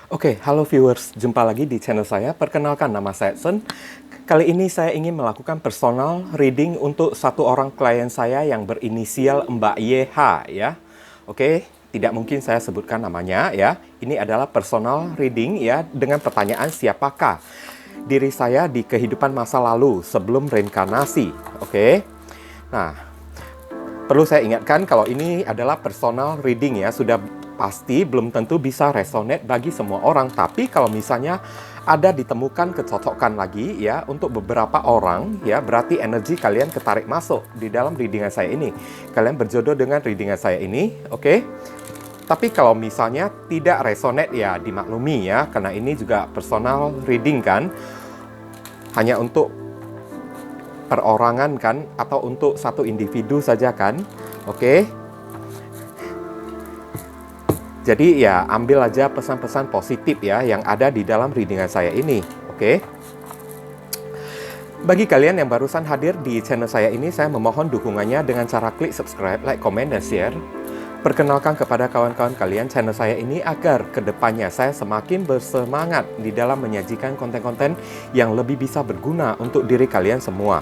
Oke, halo viewers, jumpa lagi di channel saya. Perkenalkan, nama saya Edson. Kali ini saya ingin melakukan personal reading untuk satu orang klien saya yang berinisial Mbak YH ya. Oke, tidak mungkin saya sebutkan namanya ya. Ini adalah personal reading ya dengan pertanyaan siapakah diri saya di kehidupan masa lalu sebelum reinkarnasi. Oke. Nah, perlu saya ingatkan kalau ini adalah personal reading ya, sudah pasti belum tentu bisa resonate bagi semua orang. Tapi kalau misalnya ada ditemukan kecocokan lagi ya untuk beberapa orang ya, berarti energi kalian ketarik masuk di dalam readingan saya ini. Kalian berjodoh dengan readingan saya ini, oke? Tapi kalau misalnya tidak resonate ya dimaklumi ya, karena ini juga personal reading kan, hanya untuk perorangan kan, atau untuk satu individu saja kan, oke? Jadi ya ambil aja pesan-pesan positif ya yang ada di dalam readingan saya ini, oke? Bagi kalian yang barusan hadir di channel saya ini, saya memohon dukungannya dengan cara klik subscribe, like, comment, dan share. Perkenalkan kepada kawan-kawan kalian channel saya ini agar kedepannya saya semakin bersemangat di dalam menyajikan konten-konten yang lebih bisa berguna untuk diri kalian semua.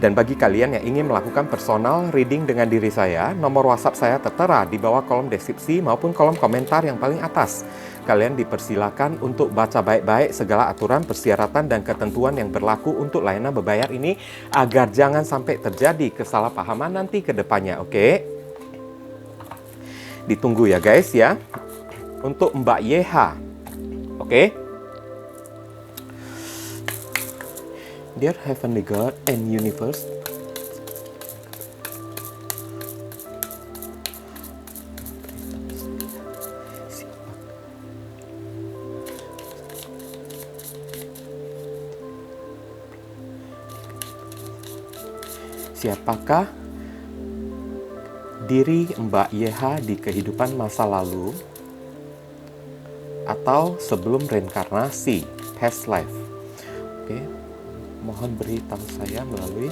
Dan bagi kalian yang ingin melakukan personal reading dengan diri saya, nomor WhatsApp saya tertera di bawah kolom deskripsi maupun kolom komentar yang paling atas. Kalian dipersilakan untuk baca baik-baik segala aturan, persyaratan, dan ketentuan yang berlaku untuk layanan berbayar ini agar jangan sampai terjadi kesalahpahaman nanti ke depannya, oke? Ditunggu ya guys ya. Untuk Mbak YH, oke? Dear Heavenly God and Universe, siapakah diri Mbak YH di kehidupan masa lalu atau sebelum reinkarnasi, past life? Oke. Mohon beritahu saya melalui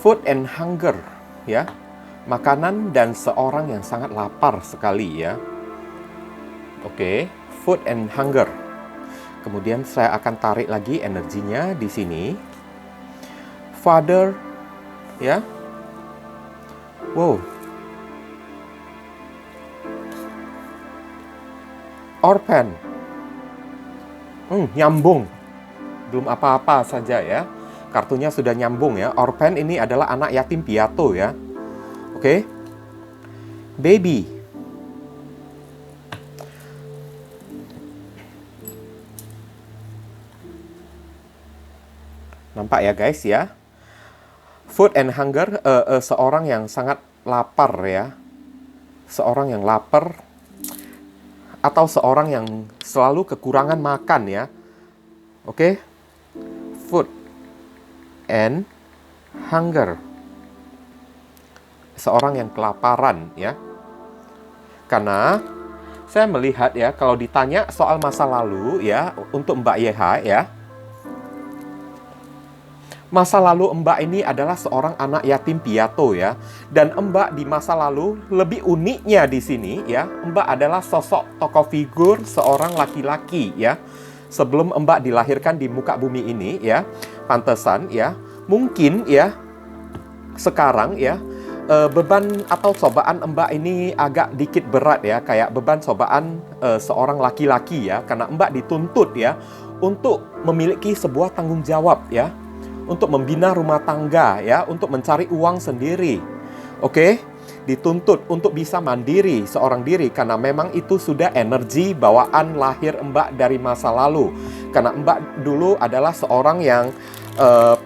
food and hunger ya, makanan dan seorang yang sangat lapar sekali ya. Oke, food and hunger. Kemudian saya akan tarik lagi energinya di sini. Father, ya, wow, orphan, nyambung, belum apa-apa saja ya, kartunya sudah nyambung ya. Orphan ini adalah anak yatim piatu ya, oke. Baby, nampak ya guys ya. Food and hunger, seorang yang sangat lapar ya. Seorang yang lapar atau seorang yang selalu kekurangan makan ya. Oke. Food and hunger. Seorang yang kelaparan ya. Karena saya melihat ya, kalau ditanya soal masa lalu ya untuk Mbak YH ya, masa lalu Mbak ini adalah seorang anak yatim piatu ya. Dan Mbak di masa lalu lebih uniknya di sini ya, Mbak adalah sosok tokoh figur seorang laki-laki ya. Sebelum Mbak dilahirkan di muka bumi ini ya, pantesan ya, mungkin ya sekarang ya beban atau cobaan Mbak ini agak dikit berat ya, kayak beban cobaan seorang laki-laki ya, karena Mbak dituntut ya untuk memiliki sebuah tanggung jawab ya, untuk membina rumah tangga ya, untuk mencari uang sendiri. Oke, dituntut untuk bisa mandiri seorang diri karena memang itu sudah energi bawaan lahir Mbak dari masa lalu. Karena Mbak dulu adalah seorang yang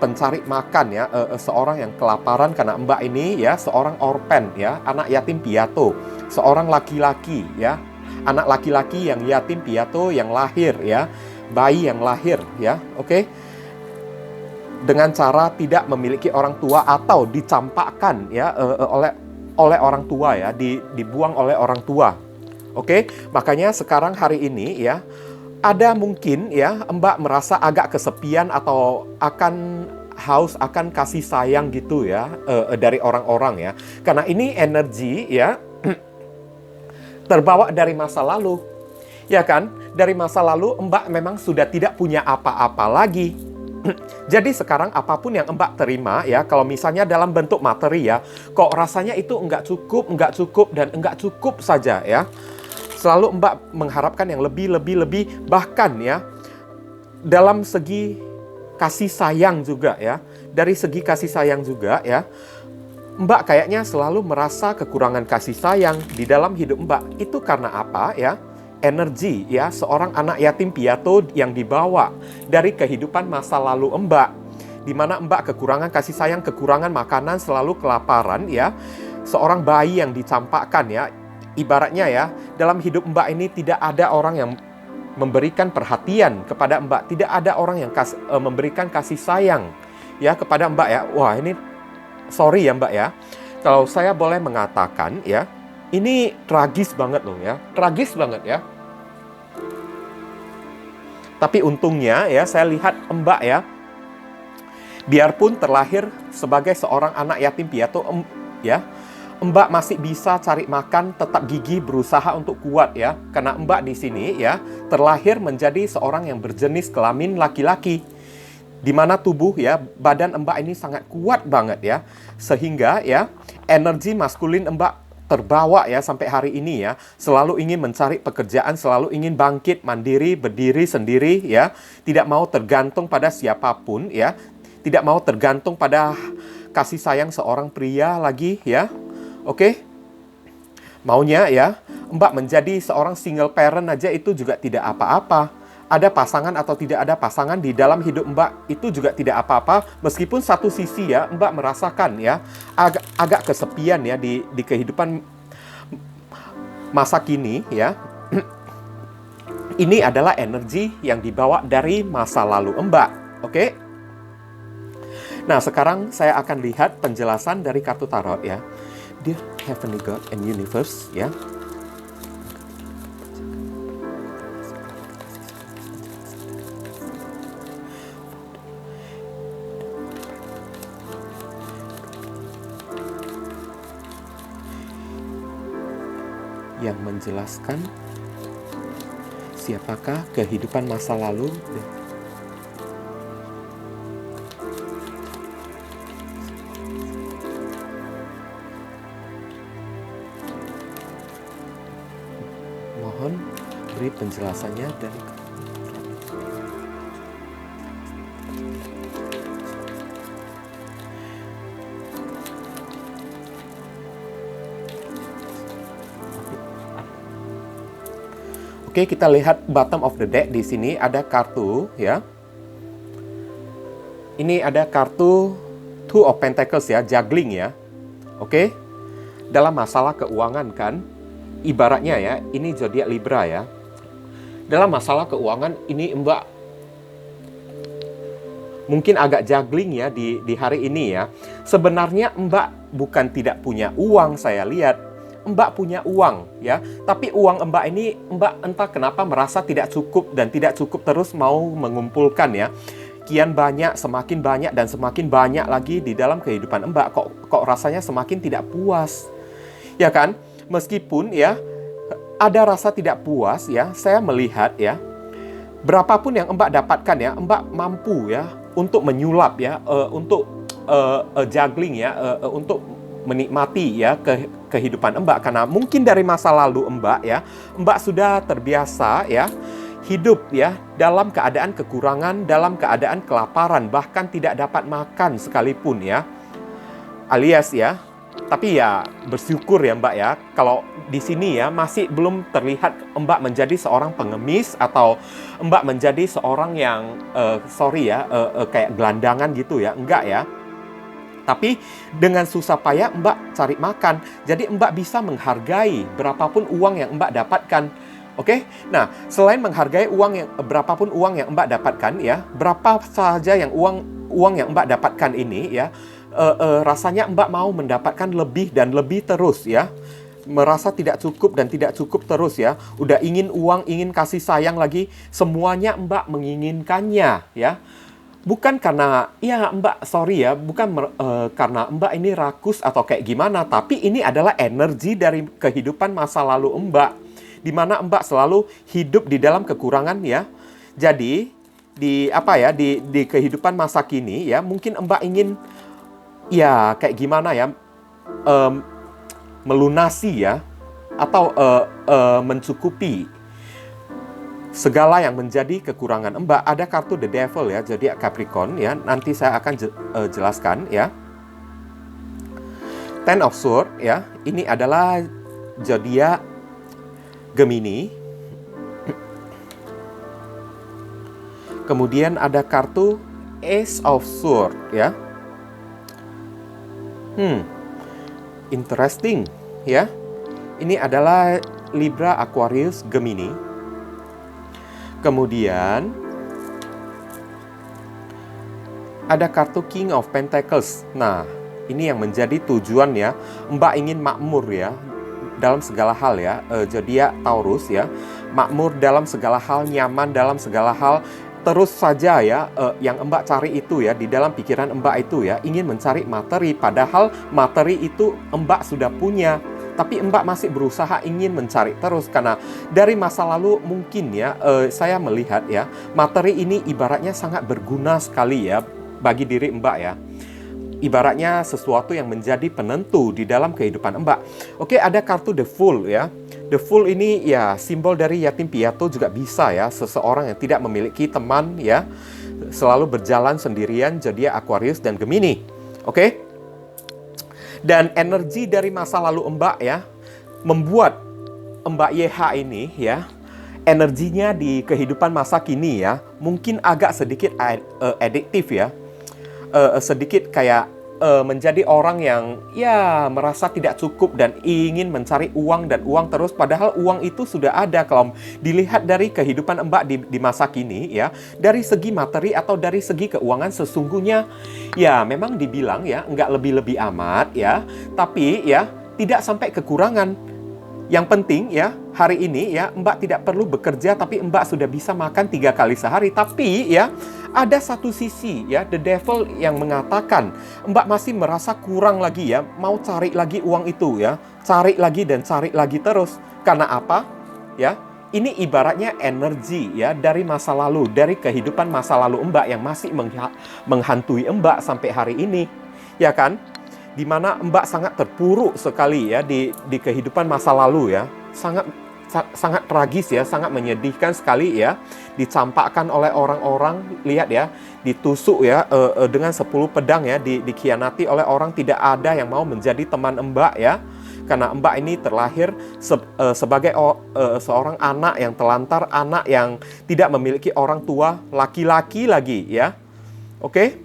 pencari makan ya, seorang yang kelaparan karena Mbak ini ya seorang orphan ya, anak yatim piatu, seorang laki-laki ya, anak laki-laki yang yatim piatu yang lahir ya, bayi yang lahir ya, oke. Dengan cara tidak memiliki orang tua atau dicampakkan ya oleh orang tua ya, dibuang oleh orang tua. Oke, makanya sekarang hari ini ya Ada mungkin ya Mbak merasa agak kesepian atau akan haus akan kasih sayang gitu ya dari orang-orang ya. Karena ini energi ya terbawa dari masa lalu. Ya kan? Dari masa lalu Mbak memang sudah tidak punya apa-apa lagi. Jadi sekarang apapun yang Mbak terima ya, kalau misalnya dalam bentuk materi ya, kok rasanya itu enggak cukup dan enggak cukup saja ya. Selalu Mbak mengharapkan yang lebih, bahkan ya dalam segi kasih sayang juga ya. Dari segi kasih sayang juga ya, Mbak kayaknya selalu merasa kekurangan kasih sayang di dalam hidup Mbak. Itu karena apa ya? Energi ya, seorang anak yatim piatu yang dibawa dari kehidupan masa lalu Mbak. Di mana Mbak kekurangan kasih sayang, kekurangan makanan, selalu kelaparan ya. Seorang bayi yang dicampakkan ya. Ibaratnya ya, dalam hidup Mbak ini tidak ada orang yang memberikan perhatian kepada Mbak. Tidak ada orang yang memberikan kasih sayang ya kepada Mbak ya. Wah, ini sorry ya Mbak ya. Kalau saya boleh mengatakan ya, ini tragis banget loh ya. Tragis banget ya. Tapi untungnya ya, saya lihat Mbak ya, biarpun terlahir sebagai seorang anak yatim piatu ya, Mbak masih bisa cari makan, tetap gigih, berusaha untuk kuat ya. Karena Mbak di sini ya terlahir menjadi seorang yang berjenis kelamin laki-laki. Di mana tubuh ya, badan Mbak ini sangat kuat banget ya. Sehingga ya, energi maskulin Mbak terbawa ya sampai hari ini ya. Selalu ingin mencari pekerjaan, selalu ingin bangkit, mandiri, berdiri sendiri ya. Tidak mau tergantung pada siapapun ya. Tidak mau tergantung pada kasih sayang seorang pria lagi ya. Oke, maunya ya, Mbak menjadi seorang single parent aja itu juga tidak apa-apa. Ada pasangan atau tidak ada pasangan di dalam hidup Mbak itu juga tidak apa-apa. Meskipun satu sisi ya, Mbak merasakan ya, agak kesepian ya di kehidupan masa kini ya. Ini adalah energi yang dibawa dari masa lalu Mbak, oke? Nah, sekarang saya akan lihat penjelasan dari kartu tarot ya. Dear Heavenly God and Universe ya. Yang menjelaskan siapakah kehidupan masa lalu. Mohon beri penjelasannya dari Oke, kita lihat bottom of the deck. Di sini ada kartu ya. Ini ada kartu Two of Pentacles ya, juggling ya. Oke. Dalam masalah keuangan kan, ibaratnya ya, ini zodiak Libra ya. Dalam masalah keuangan ini Mbak mungkin agak juggling ya di hari ini ya. Sebenarnya Mbak bukan tidak punya uang, saya lihat. Mbak punya uang ya, tapi uang Mbak ini Mbak entah kenapa merasa tidak cukup dan tidak cukup, terus mau mengumpulkan ya. Kian banyak, semakin banyak dan semakin banyak lagi di dalam kehidupan Mbak. Kok rasanya semakin tidak puas. Ya kan? Meskipun ya ada rasa tidak puas ya, saya melihat ya, berapapun yang Mbak dapatkan ya, Mbak mampu ya untuk menyulap ya, untuk juggling ya, untuk menikmati ya kehidupan Mbak. Karena mungkin dari masa lalu Mbak ya, Mbak sudah terbiasa ya hidup ya dalam keadaan kekurangan, dalam keadaan kelaparan, bahkan tidak dapat makan sekalipun ya, alias ya. Tapi ya bersyukur ya Mbak ya, kalau di sini ya masih belum terlihat Mbak menjadi seorang pengemis atau Mbak menjadi seorang yang kayak gelandangan gitu ya, enggak ya. Tapi dengan susah payah Mbak cari makan, jadi Mbak bisa menghargai berapapun uang yang Mbak dapatkan. Oke? Nah, selain menghargai berapapun uang yang Mbak dapatkan ya, berapa saja yang uang yang Mbak dapatkan ini ya, rasanya Mbak mau mendapatkan lebih dan lebih terus ya. merasa tidak cukup dan tidak cukup terus ya. Udah ingin uang, ingin kasih sayang lagi, semuanya Mbak menginginkannya ya. Bukan karena, ya Mbak, sorry ya, bukan karena Mbak ini rakus atau kayak gimana, tapi ini adalah energi dari kehidupan masa lalu Mbak, di mana Mbak selalu hidup di dalam kekurangan ya. Jadi, di kehidupan masa kini ya, mungkin Mbak ingin, ya kayak gimana ya, melunasi ya, atau mencukupi segala yang menjadi kekurangan Mbak. Ada kartu The Devil ya, zodiak Capricorn ya. Nanti saya akan jelaskan ya. Ten of Swords ya. Ini adalah zodiak Gemini. Kemudian ada kartu Ace of Swords ya. Interesting ya. Ini adalah Libra, Aquarius, Gemini. Kemudian ada kartu King of Pentacles. Nah, ini yang menjadi tujuan ya. Mbak ingin makmur ya dalam segala hal ya. Zodiak Taurus ya. Makmur dalam segala hal, nyaman dalam segala hal. Terus saja ya, yang Mbak cari itu ya, di dalam pikiran Mbak itu ya, ingin mencari materi. Padahal materi itu Mbak sudah punya. Tapi Mbak masih berusaha ingin mencari terus. Karena dari masa lalu mungkin ya, saya melihat ya, materi ini ibaratnya sangat berguna sekali ya, bagi diri Mbak ya. Ibaratnya sesuatu yang menjadi penentu di dalam kehidupan Mbak. Oke, ada kartu The Fool ya. The Fool ini ya simbol dari yatim piatu juga bisa ya. Seseorang yang tidak memiliki teman ya, selalu berjalan sendirian, zodiak Aquarius dan Gemini. Oke. Dan energi dari masa lalu Mbak ya, membuat Mbak YH ini ya, energinya di kehidupan masa kini ya, mungkin agak sedikit adiktif ya. Sedikit kayak menjadi orang yang ya merasa tidak cukup dan ingin mencari uang dan uang terus, padahal uang itu sudah ada. Kalau dilihat dari kehidupan Mbak di masa kini ya, dari segi materi atau dari segi keuangan sesungguhnya ya memang dibilang ya nggak lebih-lebih amat ya, tapi ya tidak sampai kekurangan. Yang penting ya, hari ini ya Mbak tidak perlu bekerja, tapi Mbak sudah bisa makan 3 kali sehari. Tapi ya ada satu sisi ya, The Devil yang mengatakan Mbak masih merasa kurang lagi ya, mau cari lagi uang itu ya, cari lagi dan cari lagi terus. Karena apa? Ya, ini ibaratnya energi ya dari masa lalu, dari kehidupan masa lalu Mbak yang masih menghantui Mbak sampai hari ini, ya kan? Di mana Mbak sangat terpuruk sekali ya di kehidupan masa lalu ya, sangat tragis ya, sangat menyedihkan sekali ya, dicampakkan oleh orang-orang, lihat ya, ditusuk ya dengan 10 pedang ya, dikhianati oleh orang, tidak ada yang mau menjadi teman Mbak ya, karena Mbak ini terlahir sebagai seorang anak yang telantar, anak yang tidak memiliki orang tua, laki-laki lagi ya, oke?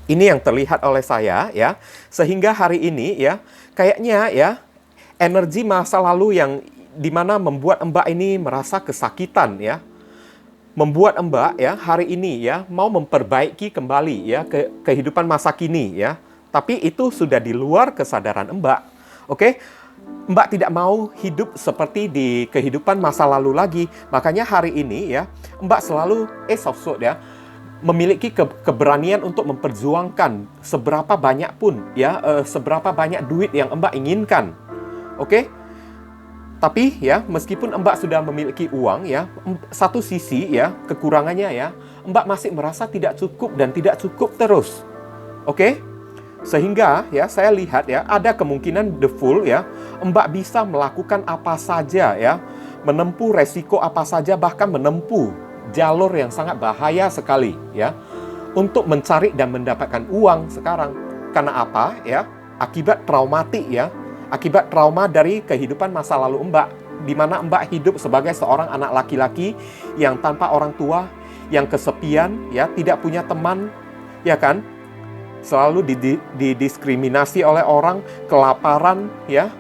Ini yang terlihat oleh saya ya, sehingga hari ini ya, kayaknya ya, energi masa lalu yang dimana membuat Mbak ini merasa kesakitan ya, membuat Mbak ya hari ini ya mau memperbaiki kembali ya kehidupan masa kini ya, tapi itu sudah di luar kesadaran Mbak. Oke, Mbak tidak mau hidup seperti di kehidupan masa lalu lagi, makanya hari ini ya Mbak selalu Ace of Swords ya, memiliki keberanian untuk memperjuangkan seberapa banyak pun ya, seberapa banyak duit yang Mbak inginkan. Oke? Tapi ya, meskipun Mbak sudah memiliki uang ya, satu sisi ya, kekurangannya ya, Mbak masih merasa tidak cukup dan tidak cukup terus. Oke? Sehingga ya, saya lihat ya, ada kemungkinan The Fool ya, Mbak bisa melakukan apa saja ya, menempuh resiko apa saja, bahkan menempuh jalur yang sangat bahaya sekali ya, untuk mencari dan mendapatkan uang sekarang. Karena apa ya? Akibat traumatik ya, akibat trauma dari kehidupan masa lalu Mbak, di mana Mbak hidup sebagai seorang anak laki-laki yang tanpa orang tua, yang kesepian ya, tidak punya teman ya kan, selalu didiskriminasi oleh orang, kelaparan ya,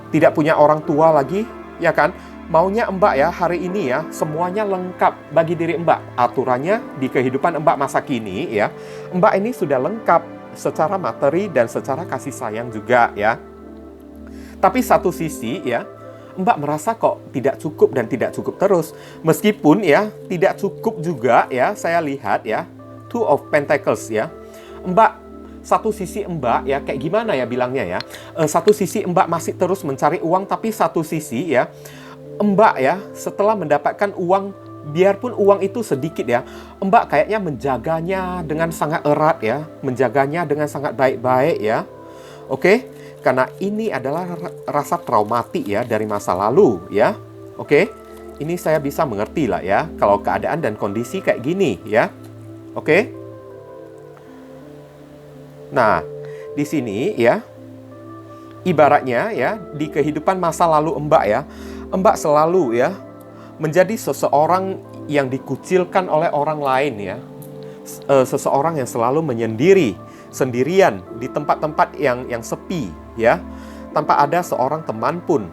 tidak punya orang tua lagi ya kan. Maunya Mbak ya hari ini ya semuanya lengkap bagi diri Mbak. Aturannya di kehidupan Mbak masa kini ya, Mbak ini sudah lengkap secara materi dan secara kasih sayang juga ya. Tapi satu sisi ya, Mbak merasa kok tidak cukup dan tidak cukup terus. Meskipun ya tidak cukup juga ya, saya lihat ya, Two of Pentacles ya. Mbak, satu sisi Mbak ya, kayak gimana ya bilangnya ya. Satu sisi Mbak masih terus mencari uang, tapi satu sisi ya, Mbak ya setelah mendapatkan uang, biarpun uang itu sedikit ya, Mbak kayaknya menjaganya dengan sangat erat ya, menjaganya dengan sangat baik-baik ya. Oke? Karena ini adalah rasa traumatik ya dari masa lalu ya. Oke? Ini saya bisa mengerti lah ya kalau keadaan dan kondisi kayak gini ya. Oke? Nah, di sini ya, ibaratnya ya, di kehidupan masa lalu Mbak ya, Mbak selalu ya menjadi seseorang yang dikucilkan oleh orang lain ya. Seseorang yang selalu sendirian di tempat-tempat yang sepi ya, tanpa ada seorang teman pun.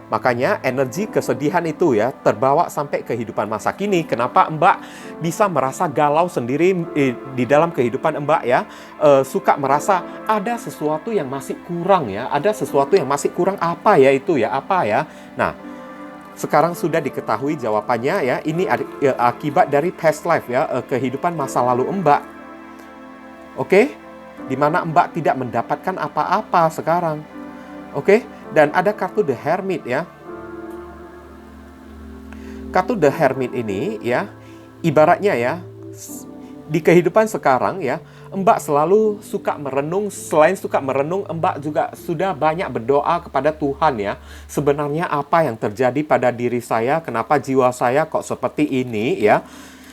Makanya energi kesedihan itu ya terbawa sampai kehidupan masa kini. Kenapa Mbak bisa merasa galau sendiri di dalam kehidupan Mbak ya? Suka merasa ada sesuatu yang masih kurang ya, ada sesuatu yang masih kurang, apa ya itu ya, apa ya. Nah, sekarang sudah diketahui jawabannya ya. Ini akibat dari past life ya, kehidupan masa lalu Mbak. Oke? Di mana Mbak tidak mendapatkan apa-apa sekarang. Oke? Dan ada kartu The Hermit ya. Kartu The Hermit ini ya, ibaratnya ya, di kehidupan sekarang ya, Mbak selalu suka merenung. Selain suka merenung, Mbak juga sudah banyak berdoa kepada Tuhan ya. Sebenarnya apa yang terjadi pada diri saya? Kenapa jiwa saya kok seperti ini ya?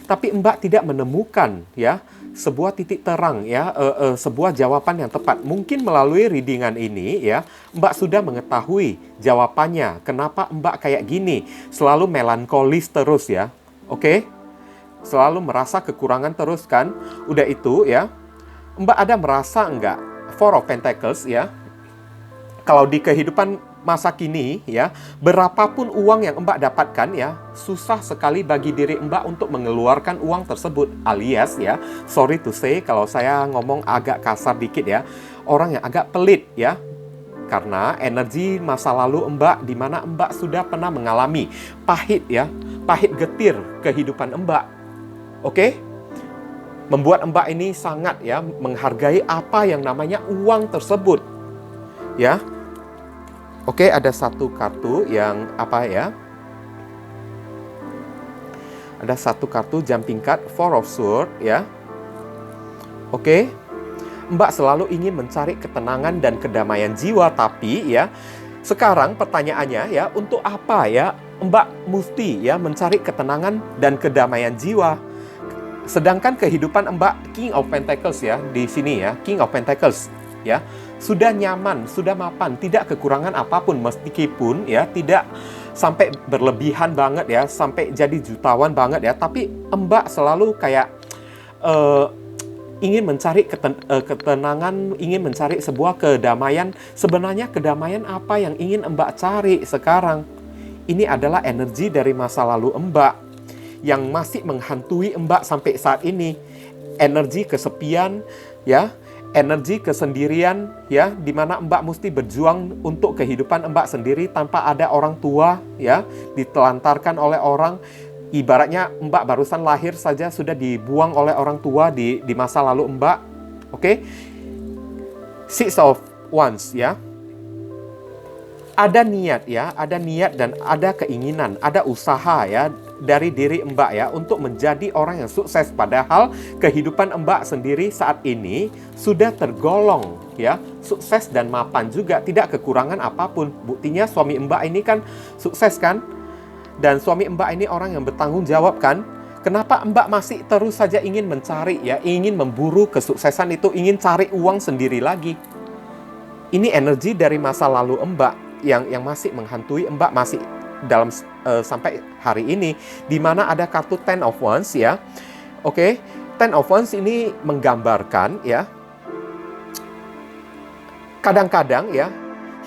Tapi Mbak tidak menemukan ya sebuah titik terang ya, sebuah jawaban yang tepat. Mungkin melalui readingan ini ya, Mbak sudah mengetahui jawabannya. Kenapa Mbak kayak gini? Selalu melankolis terus ya. Oke? Selalu merasa kekurangan terus kan? Udah itu ya, Mbak ada merasa enggak Four of Pentacles ya, kalau di kehidupan masa kini ya, berapapun uang yang Mbak dapatkan ya, susah sekali bagi diri Mbak untuk mengeluarkan uang tersebut. Alias ya, sorry to say kalau saya ngomong agak kasar dikit ya, orang yang agak pelit ya. Karena energi masa lalu Mbak, di mana Mbak sudah pernah mengalami pahit ya, pahit getir kehidupan Mbak. Oke? Membuat Mbak ini sangat ya menghargai apa yang namanya uang tersebut. Ya. Oke, ada satu kartu yang apa ya? Ada satu kartu jumping card, Four of Swords ya. Oke. Mbak selalu ingin mencari ketenangan dan kedamaian jiwa, tapi ya sekarang pertanyaannya ya, untuk apa ya Mbak mesti ya mencari ketenangan dan kedamaian jiwa? Sedangkan kehidupan Mbak King of Pentacles ya, di sini ya, King of Pentacles ya, sudah nyaman, sudah mapan, tidak kekurangan apapun, meskipun ya tidak sampai berlebihan banget ya, sampai jadi jutawan banget ya, tapi Mbak selalu kayak ingin mencari ketenangan, ingin mencari sebuah kedamaian. Sebenarnya kedamaian apa yang ingin Mbak cari sekarang? Ini adalah energi dari masa lalu Mbak yang masih menghantui Mbak sampai saat ini. Energi kesepian ya, energi kesendirian ya, di mana Mbak mesti berjuang untuk kehidupan Mbak sendiri tanpa ada orang tua ya, ditelantarkan oleh orang. Ibaratnya Mbak barusan lahir saja sudah dibuang oleh orang tua di masa lalu Mbak. Oke? Six of Wands ya. Ada niat ya, ada niat dan ada keinginan, ada usaha ya dari diri Mbak ya untuk menjadi orang yang sukses. Padahal kehidupan Mbak sendiri saat ini sudah tergolong ya sukses dan mapan juga, tidak kekurangan apapun. Buktinya suami Mbak ini kan sukses kan? Dan suami Mbak ini orang yang bertanggung jawab kan? Kenapa Mbak masih terus saja ingin mencari ya, ingin memburu kesuksesan itu, ingin cari uang sendiri lagi? Ini energi dari masa lalu Mbak yang masih menghantui Mbak, masih dalam sampai hari ini, di mana ada kartu Ten of Wands ya. Oke, Ten of Wands ini menggambarkan ya, kadang-kadang ya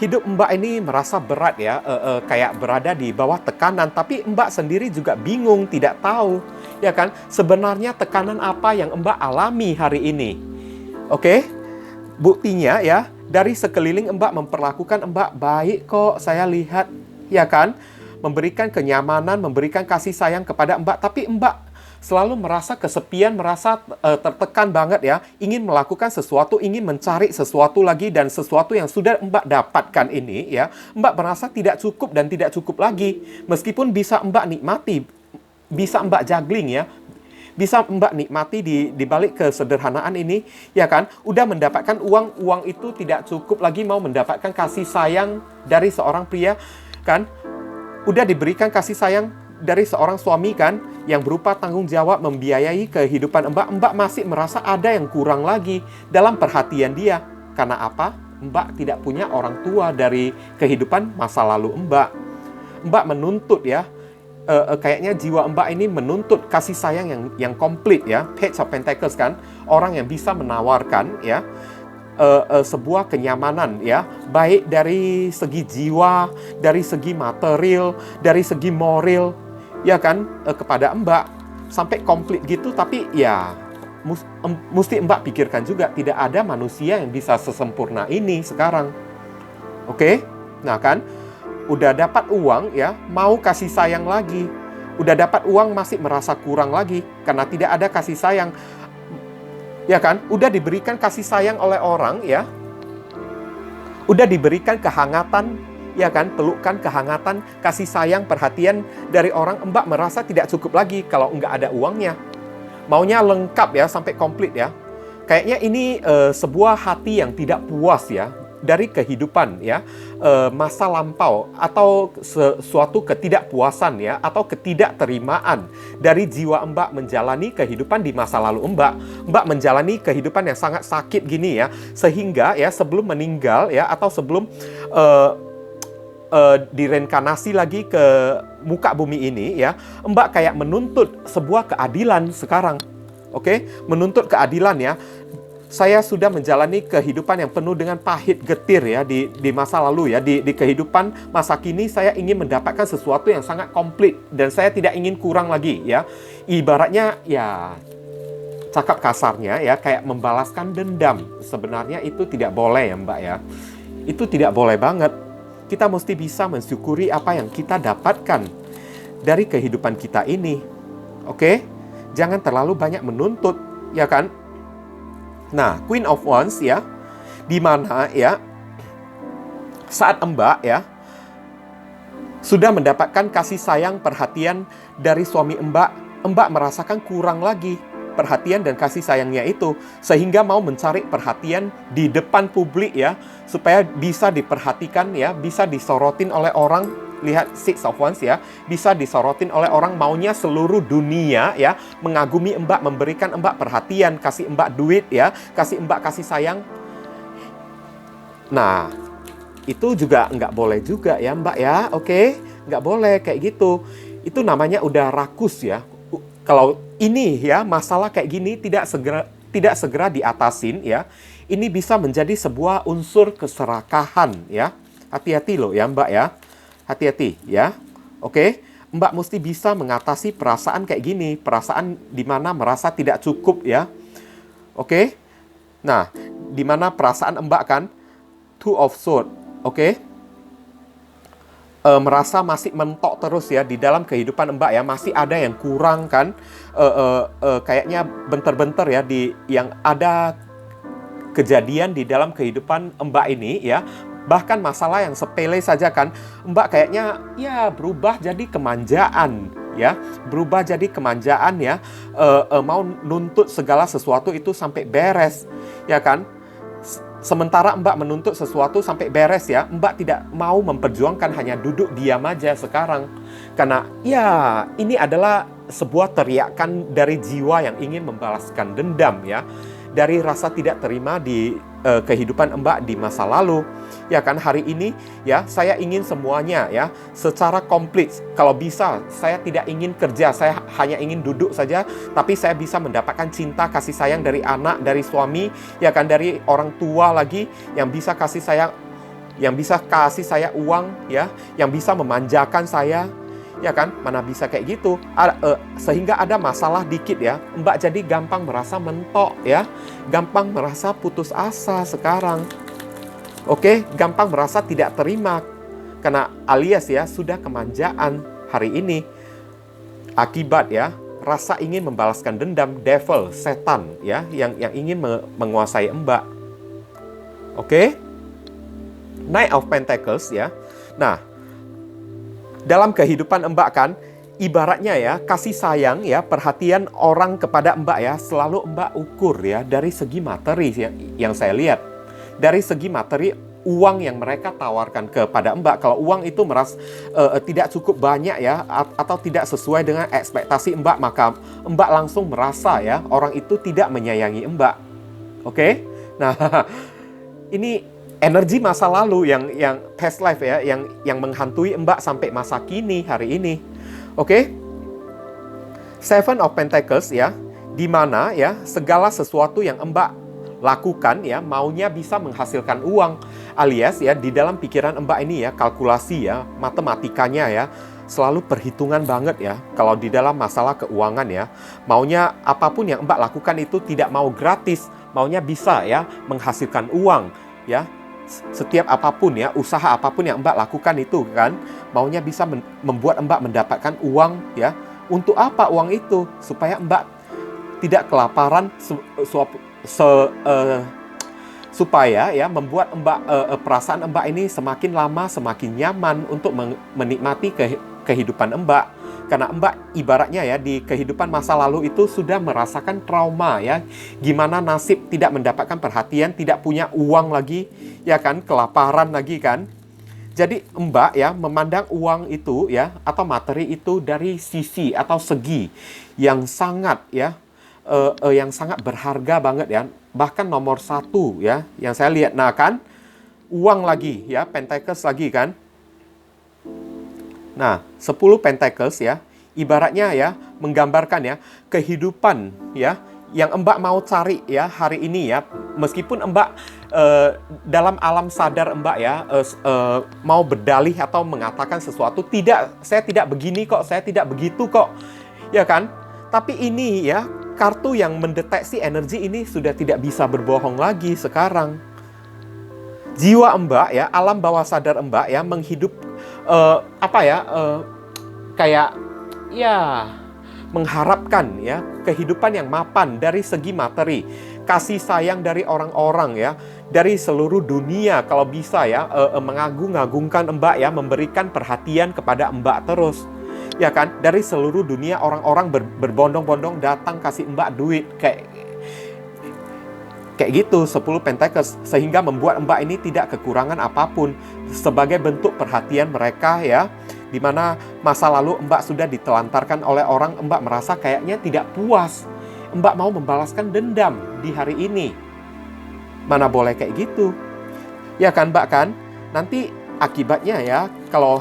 hidup Mbak ini merasa berat ya, kayak berada di bawah tekanan, tapi Mbak sendiri juga bingung, tidak tahu ya kan sebenarnya tekanan apa yang Mbak alami hari ini. Oke? Buktinya ya, dari sekeliling Mbak memperlakukan Mbak baik kok, saya lihat, ya kan? Memberikan kenyamanan, memberikan kasih sayang kepada Mbak, tapi Mbak selalu merasa kesepian, merasa tertekan banget ya, ingin melakukan sesuatu, ingin mencari sesuatu lagi, dan sesuatu yang sudah Mbak dapatkan ini ya, Mbak merasa tidak cukup dan tidak cukup lagi. Meskipun bisa Mbak nikmati, bisa Mbak juggling ya, bisa Mbak nikmati di balik kesederhanaan ini, ya kan? Udah mendapatkan uang itu tidak cukup lagi, mau mendapatkan kasih sayang dari seorang pria, kan? Udah diberikan kasih sayang dari seorang suami kan, yang berupa tanggung jawab membiayai kehidupan Mbak masih merasa ada yang kurang lagi dalam perhatian dia. Karena apa? Mbak tidak punya orang tua dari kehidupan masa lalu Mbak. Mbak menuntut ya, kayaknya jiwa Mbak ini menuntut kasih sayang yang komplit ya, Page of Pentacles kan, orang yang bisa menawarkan ya sebuah kenyamanan ya, baik dari segi jiwa, dari segi material, dari segi moral ya kan, kepada Mbak sampai komplit gitu. Tapi ya mesti Mbak pikirkan juga, tidak ada manusia yang bisa sesempurna ini sekarang. Oke? Nah kan, udah dapat uang ya, mau kasih sayang lagi. Udah dapat uang masih merasa kurang lagi karena tidak ada kasih sayang. Ya kan? Udah diberikan kasih sayang oleh orang ya. Udah diberikan kehangatan, ya kan? Pelukan, kehangatan, kasih sayang, perhatian dari orang, Mbak merasa tidak cukup lagi kalau nggak ada uangnya. Maunya lengkap ya, sampai komplit ya. Kayaknya ini sebuah hati yang tidak puas ya dari kehidupan ya, masa lampau, atau suatu ketidakpuasan ya, atau ketidakterimaan dari jiwa Mbak menjalani kehidupan di masa lalu Mbak menjalani kehidupan yang sangat sakit gini ya, sehingga ya sebelum meninggal ya, atau sebelum direinkarnasi lagi ke muka bumi ini ya, Mbak kayak menuntut sebuah keadilan sekarang. Oke, menuntut keadilan ya. Saya sudah menjalani kehidupan yang penuh dengan pahit getir ya di masa lalu ya, di kehidupan masa kini saya ingin mendapatkan sesuatu yang sangat komplit dan saya tidak ingin kurang lagi ya. Ibaratnya ya, cakap kasarnya ya, kayak membalaskan dendam. Sebenarnya itu tidak boleh ya Mbak ya. Itu tidak boleh banget. Kita mesti bisa mensyukuri apa yang kita dapatkan dari kehidupan kita ini. Oke? Jangan terlalu banyak menuntut, ya kan? Nah, Queen of Wands ya, di mana ya, saat Mbak ya sudah mendapatkan kasih sayang, perhatian dari suami Mbak merasakan kurang lagi perhatian dan kasih sayangnya itu, sehingga mau mencari perhatian di depan publik ya, supaya bisa diperhatikan ya, bisa disorotin oleh orang. Lihat Six of Wands ya, bisa disorotin oleh orang, maunya seluruh dunia ya mengagumi Mbak, memberikan Mbak perhatian, kasih Mbak duit ya, kasih Mbak kasih sayang. Nah, itu juga nggak boleh juga ya Mbak ya, oke? Nggak boleh kayak gitu. Itu namanya udah rakus ya. Kalau ini ya, masalah kayak gini tidak segera diatasin ya, ini bisa menjadi sebuah unsur keserakahan ya. Hati-hati loh ya Mbak ya. Hati-hati ya. Oke, Mbak mesti bisa mengatasi perasaan kayak gini, perasaan dimana merasa tidak cukup ya. Oke. Nah, dimana perasaan Mbak kan Two of Swords, oke. Merasa masih mentok terus ya di dalam kehidupan Mbak ya, masih ada yang kurang kan, kayaknya bentar-bentar ya, yang ada kejadian di dalam kehidupan Mbak ini ya. Bahkan masalah yang sepele saja kan, Mbak kayaknya ya berubah jadi kemanjaan ya, berubah jadi kemanjaan ya, mau nuntut segala sesuatu itu sampai beres ya kan. Sementara Mbak menuntut sesuatu sampai beres ya, Mbak tidak mau memperjuangkan, hanya duduk diam aja sekarang. Karena ya ini adalah sebuah teriakan dari jiwa yang ingin membalaskan dendam ya, dari rasa tidak terima di kehidupan Mbak di masa lalu. Ya kan, hari ini ya saya ingin semuanya ya secara komplit. Kalau bisa saya tidak ingin kerja, saya hanya ingin duduk saja, tapi saya bisa mendapatkan cinta, kasih sayang dari anak, dari suami, ya kan, dari orang tua lagi yang bisa kasih sayang, yang bisa kasih saya uang ya, yang bisa memanjakan saya, Ya kan, mana bisa kayak gitu. Sehingga ada masalah dikit ya, Mbak jadi gampang merasa mentok ya, gampang merasa putus asa sekarang. Oke, gampang merasa tidak terima karena alias ya sudah kemanjaan hari ini. Akibat ya rasa ingin membalaskan dendam, devil, setan ya yang ingin menguasai Mbak. Oke? Knight of Pentacles ya. Nah, dalam kehidupan Mbak kan, ibaratnya ya, kasih sayang ya, perhatian orang kepada Mbak ya, selalu Mbak ukur ya, dari segi materi yang saya lihat. Dari segi materi, uang yang mereka tawarkan kepada Mbak, kalau uang itu tidak cukup banyak ya, atau tidak sesuai dengan ekspektasi Mbak, maka Mbak langsung merasa ya, orang itu tidak menyayangi Mbak. Oke? Nah, ini energi masa lalu yang past life ya, yang menghantui Mbak sampai masa kini hari ini. Oke? Seven of Pentacles ya, di mana ya segala sesuatu yang Mbak lakukan ya maunya bisa menghasilkan uang, alias ya di dalam pikiran Mbak ini ya kalkulasi ya, matematikanya ya selalu perhitungan banget ya. Kalau di dalam masalah keuangan ya, maunya apapun yang Mbak lakukan itu tidak mau gratis, maunya bisa ya menghasilkan uang ya. Setiap apapun ya, usaha apapun yang Mbak lakukan itu kan, maunya bisa membuat Mbak mendapatkan uang ya. Untuk apa uang itu? Supaya Mbak tidak kelaparan, supaya ya membuat Mbak perasaan Mbak ini semakin lama semakin nyaman untuk menikmati kehidupan Mbak. Karena Mbak ibaratnya ya di kehidupan masa lalu itu sudah merasakan trauma ya. Gimana nasib tidak mendapatkan perhatian, tidak punya uang lagi, ya kan, kelaparan lagi kan. Jadi Mbak ya memandang uang itu ya atau materi itu dari sisi atau segi yang sangat ya yang sangat berharga banget ya. Bahkan nomor satu ya yang saya lihat. Nah kan, uang lagi ya, Pentacles lagi kan. Nah, 10 Pentacles ya, ibaratnya ya, menggambarkan ya, kehidupan ya, yang Mbak mau cari ya, hari ini ya, meskipun Mbak dalam alam sadar Mbak ya, mau berdalih atau mengatakan sesuatu, saya tidak begini kok, saya tidak begitu kok, ya kan? Tapi ini ya, kartu yang mendeteksi energi ini sudah tidak bisa berbohong lagi sekarang. Jiwa Mbak ya, alam bawah sadar Mbak ya, kayak ya mengharapkan ya kehidupan yang mapan dari segi materi, kasih sayang dari orang-orang ya, dari seluruh dunia kalau bisa ya, mengagung-agungkan Mbak ya, memberikan perhatian kepada Mbak terus. Ya kan, dari seluruh dunia orang-orang berbondong-bondong datang kasih Mbak duit kayak gitu, 10 Pentacles, sehingga membuat Mbak ini tidak kekurangan apapun sebagai bentuk perhatian mereka ya, dimana masa lalu Mbak sudah ditelantarkan oleh orang, Mbak merasa kayaknya tidak puas, Mbak mau membalaskan dendam di hari ini. Mana boleh kayak gitu, ya kan Mbak kan? Nanti akibatnya ya, kalau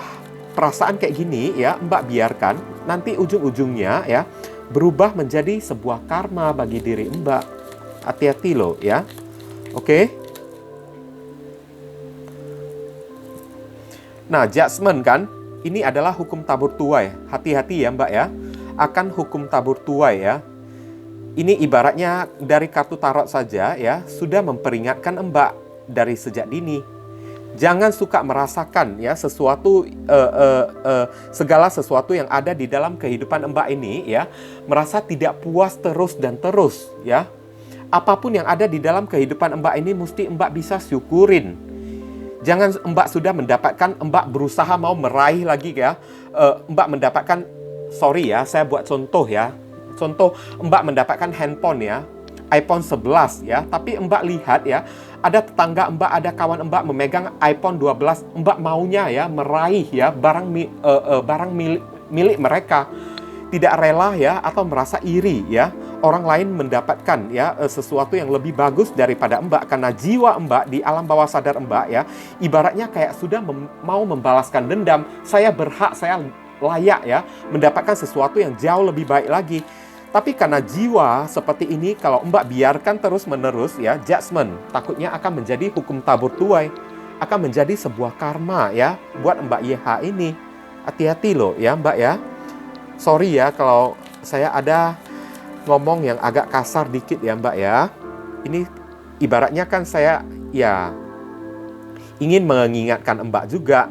perasaan kayak gini ya Mbak biarkan, nanti ujung-ujungnya ya berubah menjadi sebuah karma bagi diri Mbak. Hati-hati loh ya. Oke. Nah, judgment kan, ini adalah hukum tabur tuai. Hati-hati ya Mbak ya, akan hukum tabur tuai ya. Ini ibaratnya dari kartu tarot saja ya, sudah memperingatkan Mbak dari sejak dini. Jangan suka merasakan ya sesuatu, segala sesuatu yang ada di dalam kehidupan Mbak ini ya, merasa tidak puas terus dan terus ya. Apapun yang ada di dalam kehidupan Mbak ini mesti Mbak bisa syukurin. Jangan Mbak sudah mendapatkan, Mbak berusaha mau meraih lagi ya. Mbak mendapatkan, sorry ya, saya buat contoh ya. Contoh, Mbak mendapatkan handphone ya, iPhone 11 ya. Tapi Mbak lihat ya, ada tetangga Mbak, ada kawan Mbak memegang iPhone 12. Mbak maunya ya meraih ya barang milik mereka. Tidak rela ya atau merasa iri ya, orang lain mendapatkan ya sesuatu yang lebih bagus daripada Mbak, karena jiwa Mbak di alam bawah sadar Mbak ya, ibaratnya kayak sudah mau membalaskan dendam. Saya berhak, saya layak ya mendapatkan sesuatu yang jauh lebih baik lagi. Tapi karena jiwa seperti ini, kalau Mbak biarkan terus-menerus ya, judgment, takutnya akan menjadi hukum tabur tuai, akan menjadi sebuah karma ya buat Mbak YH ini. Hati-hati loh ya Mbak ya. Sorry ya kalau saya ada ngomong yang agak kasar dikit ya Mbak ya. Ini ibaratnya kan saya ya ingin mengingatkan Mbak juga.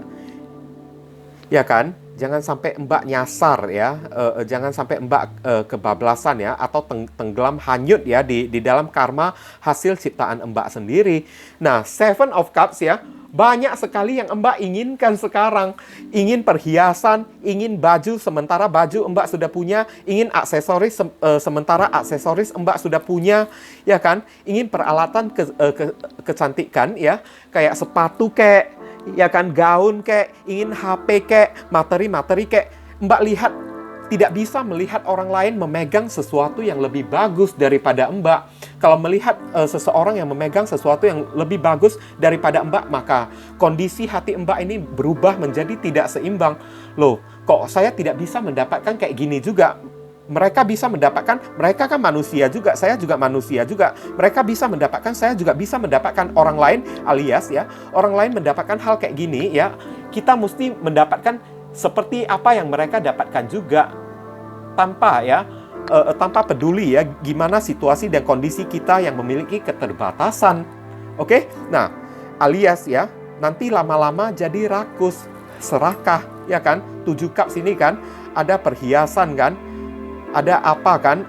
Ya kan? Jangan sampai Mbak nyasar ya. Jangan sampai Mbak kebablasan ya. Atau tenggelam hanyut ya di dalam karma hasil ciptaan Mbak sendiri. Nah, Seven of Cups ya. Banyak sekali yang Mbak inginkan sekarang. Ingin perhiasan, ingin baju, sementara baju Mbak sudah punya. Ingin aksesoris, sementara aksesoris Mbak sudah punya. Ya kan? Ingin peralatan kecantikan ya. Kayak sepatu kayak, ya kan, gaun kayak, ingin HP kayak, materi-materi kayak. Mbak lihat, tidak bisa melihat orang lain memegang sesuatu yang lebih bagus daripada Mbak. Kalau melihat seseorang yang memegang sesuatu yang lebih bagus daripada Mbak, maka kondisi hati Mbak ini berubah menjadi tidak seimbang. Loh, kok saya tidak bisa mendapatkan kayak gini juga? Mereka bisa mendapatkan, mereka kan manusia juga, saya juga manusia juga. Mereka bisa mendapatkan, saya juga bisa mendapatkan. Orang lain, alias ya, orang lain mendapatkan hal kayak gini ya, kita mesti mendapatkan seperti apa yang mereka dapatkan juga. Tanpa peduli ya gimana situasi dan kondisi kita yang memiliki keterbatasan. Oke? Nah, alias ya, nanti lama-lama jadi rakus, serakah, ya kan? 7 cup sini kan, ada perhiasan kan, ada apa kan,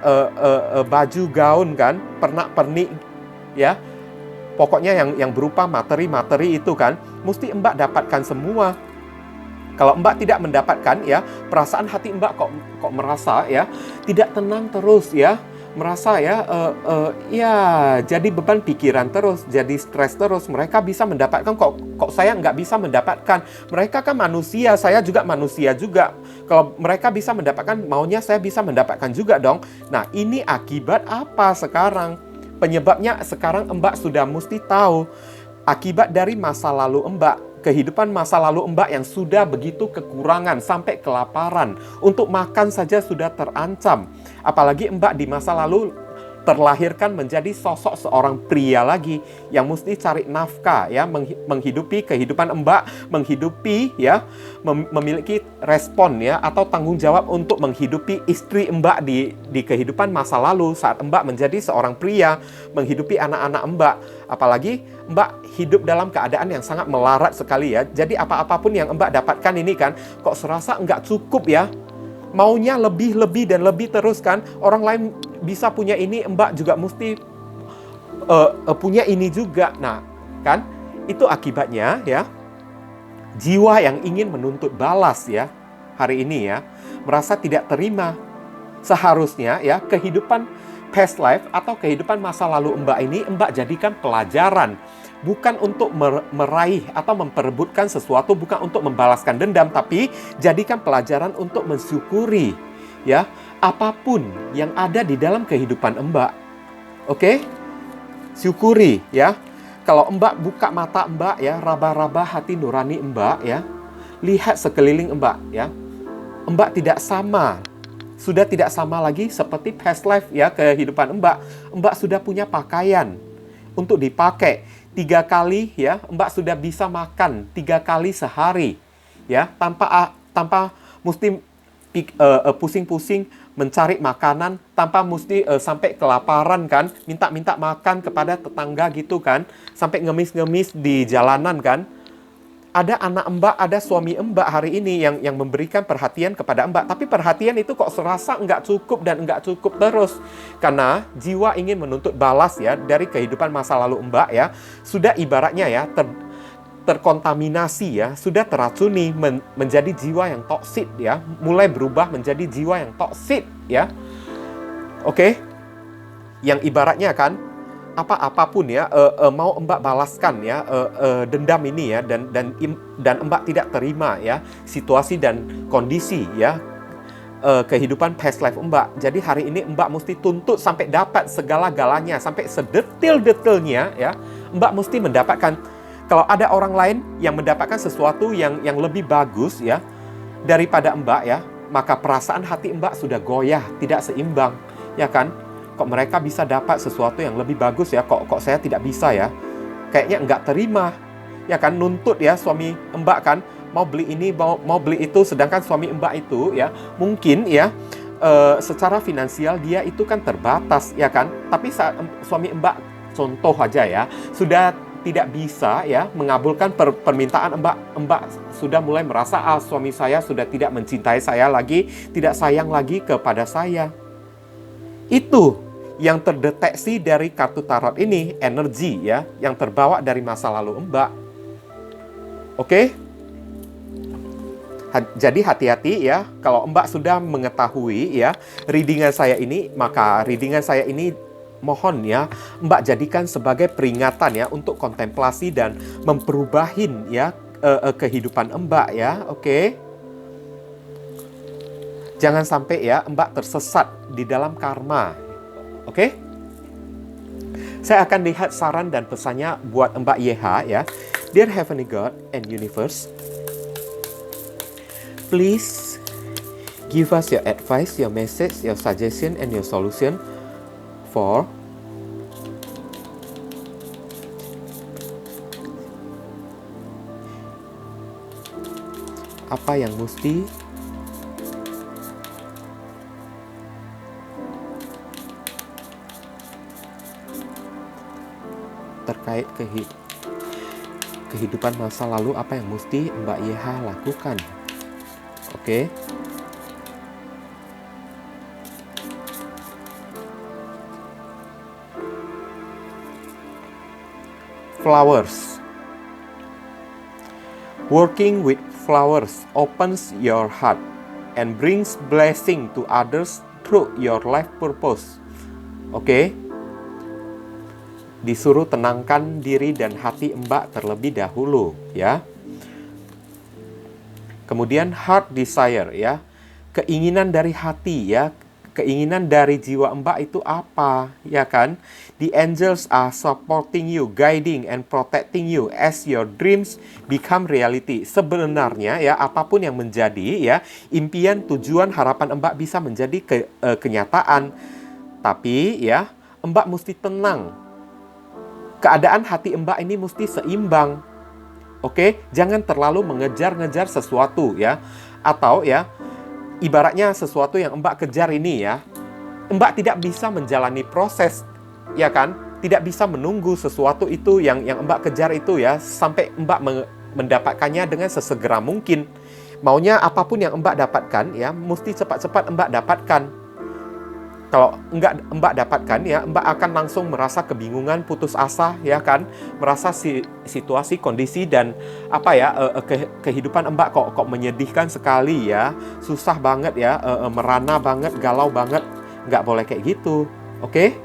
baju gaun kan, pernak-pernik ya. Pokoknya yang berupa materi-materi itu kan, mesti Mbak dapatkan semua. Kalau Mbak tidak mendapatkan ya, perasaan hati Mbak kok merasa ya tidak tenang terus ya, merasa ya ya jadi beban pikiran terus, jadi stres terus. Mereka bisa mendapatkan, kok saya nggak bisa mendapatkan. Mereka kan manusia, saya juga manusia juga. Kalau mereka bisa mendapatkan, maunya saya bisa mendapatkan juga dong. Nah, ini akibat apa sekarang? Penyebabnya sekarang Mbak sudah mesti tahu. Akibat dari masa lalu Mbak. Kehidupan masa lalu Mbak yang sudah begitu kekurangan sampai kelaparan. Untuk makan saja sudah terancam. Apalagi Mbak di masa lalu terlahirkan menjadi sosok seorang pria lagi yang mesti cari nafkah ya, menghidupi kehidupan Mbak, menghidupi ya, memiliki respon ya atau tanggung jawab untuk menghidupi istri Mbak di kehidupan masa lalu saat Mbak menjadi seorang pria, menghidupi anak-anak Mbak. Apalagi Mbak hidup dalam keadaan yang sangat melarat sekali ya. Jadi apa-apapun yang Mbak dapatkan ini kan, kok serasa nggak cukup ya. Maunya lebih dan lebih terus kan. Orang lain bisa punya ini, Mbak juga mesti punya ini juga. Nah, kan itu akibatnya ya. Jiwa yang ingin menuntut balas ya hari ini ya, merasa tidak terima. Seharusnya ya kehidupan past life atau kehidupan masa lalu Mbak ini Mbak jadikan pelajaran. Bukan untuk meraih atau memperebutkan sesuatu, bukan untuk membalaskan dendam, tapi jadikan pelajaran untuk mensyukuri ya apapun yang ada di dalam kehidupan Mbak. Oke? Syukuri ya. Kalau Mbak buka mata Mbak ya, raba-raba hati nurani Mbak ya. Lihat sekeliling Mbak ya. Mbak tidak sama. Sudah tidak sama lagi seperti past life ya kehidupan Mbak. Mbak sudah punya pakaian untuk dipakai. 3 kali ya, Mbak sudah bisa makan 3 kali sehari ya, tanpa mesti pusing-pusing mencari makanan, tanpa mesti sampai kelaparan kan, minta makan kepada tetangga gitu kan, sampai ngemis-ngemis di jalanan kan. Ada anak Mbak, ada suami Mbak hari ini yang memberikan perhatian kepada Mbak. Tapi perhatian itu kok serasa nggak cukup dan nggak cukup terus. Karena jiwa ingin menuntut balas ya dari kehidupan masa lalu Mbak ya. Sudah ibaratnya ya terkontaminasi ya. Sudah teracuni menjadi jiwa yang toksik ya. Mulai berubah menjadi jiwa yang toksik ya. Oke? Yang ibaratnya kan, apapun ya mau Mbak balaskan ya dendam ini ya, dan Mbak tidak terima ya situasi dan kondisi ya kehidupan past life Mbak. Jadi hari ini Mbak mesti tuntut sampai dapat segala-galanya, sampai sedetil-detilnya ya. Mbak mesti mendapatkan. Kalau ada orang lain yang mendapatkan sesuatu yang lebih bagus ya daripada Mbak ya, maka perasaan hati Mbak sudah goyah, tidak seimbang ya kan. Kok mereka bisa dapat sesuatu yang lebih bagus ya, kok saya tidak bisa ya. Kayaknya nggak terima. Ya kan, nuntut ya suami Mbak kan, mau beli ini, mau beli itu, sedangkan suami Mbak itu ya mungkin ya secara finansial dia itu kan terbatas ya kan. Tapi saat suami Mbak, contoh aja ya, sudah tidak bisa ya mengabulkan permintaan Mbak sudah mulai merasa suami saya sudah tidak mencintai saya lagi, tidak sayang lagi kepada saya. Itu yang terdeteksi dari kartu tarot ini, energi ya yang terbawa dari masa lalu Mbak. Oke? Jadi hati-hati ya, kalau Mbak sudah mengetahui ya readingan saya ini, maka readingan saya ini mohon ya Mbak jadikan sebagai peringatan ya untuk kontemplasi dan memperubahin ya kehidupan Mbak ya, oke? Jangan sampai ya Mbak tersesat di dalam karma, oke? Saya akan lihat saran dan pesannya buat Mbak YH ya. Dear Heavenly God and Universe, please give us your advice, your message, your suggestion, and your solution for apa yang mesti terkait kehidupan masa lalu, apa yang mesti Mbak YH lakukan. Oke. Flowers. Working with flowers opens your heart and brings blessing to others through your life purpose. Oke. Disuruh tenangkan diri dan hati Mbak terlebih dahulu ya. Kemudian heart desire ya. Keinginan dari hati ya. Keinginan dari jiwa Mbak itu apa ya kan? The angels are supporting you, guiding and protecting you as your dreams become reality. Sebenarnya ya apapun yang menjadi ya impian, tujuan, harapan Mbak bisa menjadi kenyataan. Tapi ya Mbak mesti tenang. Keadaan hati Mbak ini mesti seimbang. Oke, jangan terlalu mengejar-ngejar sesuatu ya. Atau ya, ibaratnya sesuatu yang Mbak kejar ini ya, Mbak tidak bisa menjalani proses, ya kan? Tidak bisa menunggu sesuatu itu yang Mbak kejar itu ya, sampai Mbak mendapatkannya dengan sesegera mungkin. Maunya apapun yang Mbak dapatkan ya, mesti cepat-cepat Mbak dapatkan. Kalau enggak Mbak dapatkan ya, Mbak akan langsung merasa kebingungan, putus asa ya kan, merasa situasi, kondisi dan apa ya kehidupan Mbak kok menyedihkan sekali ya, susah banget ya, merana banget, galau banget. Nggak boleh kayak gitu, oke?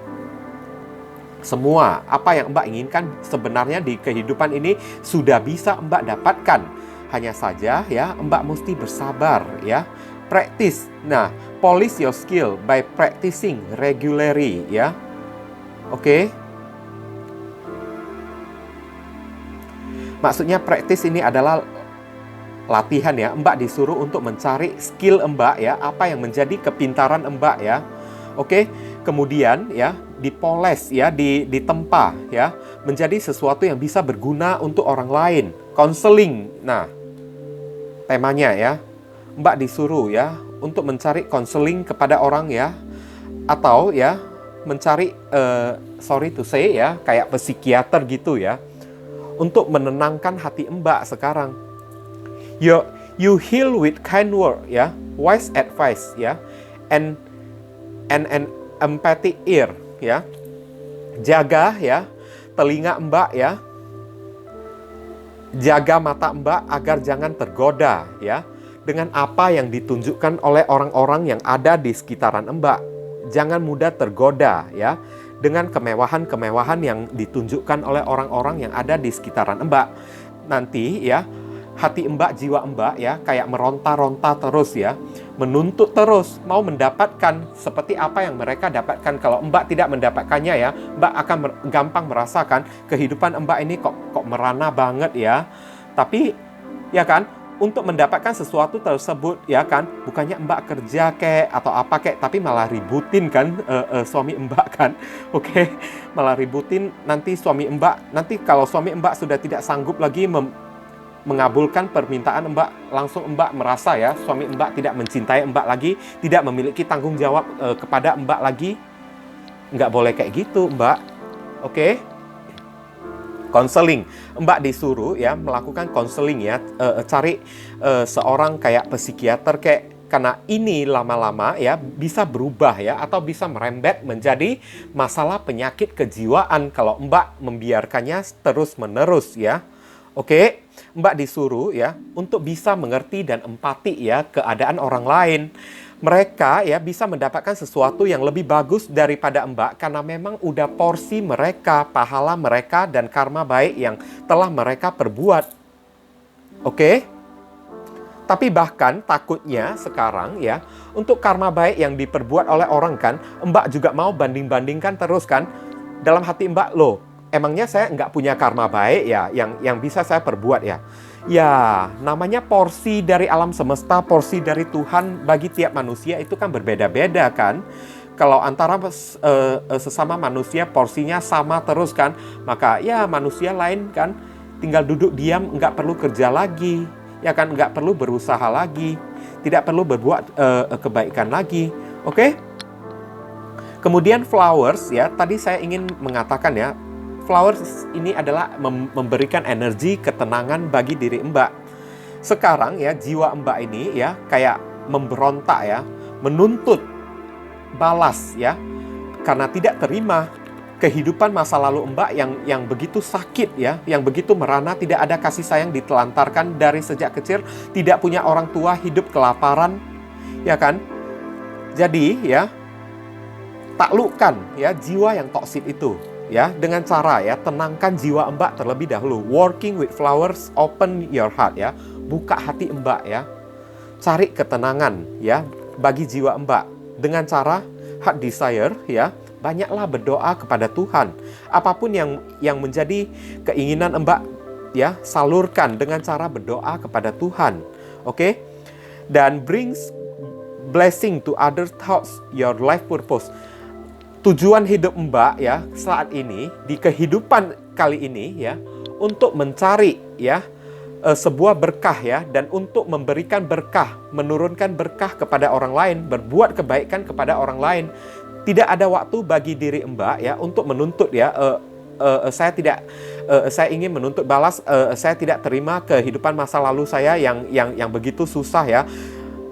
Semua apa yang Mbak inginkan sebenarnya di kehidupan ini sudah bisa Mbak dapatkan. Hanya saja ya Mbak mesti bersabar ya. Practice. Nah, polish your skill by practicing regularly ya. Oke. Maksudnya practice ini adalah latihan ya. Mbak disuruh untuk mencari skill Mbak ya, apa yang menjadi kepintaran Mbak ya. Oke. Kemudian ya, dipoles ya, ditempa ya, menjadi sesuatu yang bisa berguna untuk orang lain. Counseling. Nah, temanya ya. Mbak disuruh ya untuk mencari konseling kepada orang ya, atau ya mencari sorry to say ya kayak psikiater gitu ya, untuk menenangkan hati Mbak sekarang. You heal with kind word ya, wise advice ya, and empathic ear ya. Jaga ya telinga Mbak ya, jaga mata Mbak agar jangan tergoda ya dengan apa yang ditunjukkan oleh orang-orang yang ada di sekitaran Mbak. Jangan mudah tergoda ya dengan kemewahan-kemewahan yang ditunjukkan oleh orang-orang yang ada di sekitaran Mbak. Nanti ya hati Mbak, jiwa Mbak ya kayak meronta-ronta terus ya, menuntut terus mau mendapatkan seperti apa yang mereka dapatkan. Kalau Mbak tidak mendapatkannya ya, Mbak akan gampang merasakan kehidupan Mbak ini kok merana banget ya. Tapi ya kan, untuk mendapatkan sesuatu tersebut ya kan, bukannya Mbak kerja kek atau apa kek, tapi malah ributin kan suami Mbak kan. Oke, malah ributin nanti suami Mbak. Nanti kalau suami Mbak sudah tidak sanggup lagi mengabulkan permintaan Mbak. Langsung Mbak merasa ya, suami Mbak tidak mencintai Mbak lagi, tidak memiliki tanggung jawab kepada Mbak lagi. Nggak boleh kayak gitu, Mbak. Oke? Konseling. Mbak disuruh ya melakukan konseling ya, cari seorang kayak psikiater kayak, karena ini lama-lama ya bisa berubah ya, atau bisa merembet menjadi masalah penyakit kejiwaan kalau Mbak membiarkannya terus-menerus ya. Oke, Mbak disuruh ya untuk bisa mengerti dan empati ya keadaan orang lain. Mereka ya bisa mendapatkan sesuatu yang lebih bagus daripada Mbak karena memang udah porsi mereka, pahala mereka dan karma baik yang telah mereka perbuat. Oke? Tapi bahkan takutnya sekarang ya, untuk karma baik yang diperbuat oleh orang kan, Mbak juga mau banding-bandingkan terus kan. Dalam hati Mbak, loh, emangnya saya nggak punya karma baik ya, yang bisa saya perbuat ya. Ya, namanya porsi dari alam semesta, porsi dari Tuhan bagi tiap manusia itu kan berbeda-beda kan. Kalau antara sesama manusia porsinya sama terus kan, maka ya manusia lain kan tinggal duduk diam, nggak perlu kerja lagi. Ya kan, nggak perlu berusaha lagi, tidak perlu berbuat kebaikan lagi. Oke? Kemudian flowers ya, tadi saya ingin mengatakan ya, flowers ini adalah memberikan energi ketenangan bagi diri Mbak. Sekarang ya, jiwa Mbak ini ya kayak memberontak ya, menuntut balas ya, karena tidak terima kehidupan masa lalu Mbak yang begitu sakit ya, yang begitu merana, tidak ada kasih sayang, ditelantarkan dari sejak kecil, tidak punya orang tua, hidup kelaparan, ya kan? Jadi ya, taklukkan ya jiwa yang toksik itu ya dengan cara ya tenangkan jiwa Mbak terlebih dahulu. Working with flowers, open your heart ya, buka hati Mbak ya, cari ketenangan ya bagi jiwa Mbak dengan cara heart desire ya. Banyaklah berdoa kepada Tuhan. Apapun yang menjadi keinginan Mbak ya, salurkan dengan cara berdoa kepada Tuhan. Oke? Dan brings blessing to other thoughts your life purpose. Tujuan hidup Mbak ya saat ini di kehidupan kali ini ya untuk mencari ya sebuah berkah ya, dan untuk memberikan berkah, menurunkan berkah kepada orang lain, berbuat kebaikan kepada orang lain. Tidak ada waktu bagi diri Mbak ya untuk menuntut ya, saya ingin menuntut balas, saya tidak terima kehidupan masa lalu saya yang begitu susah ya.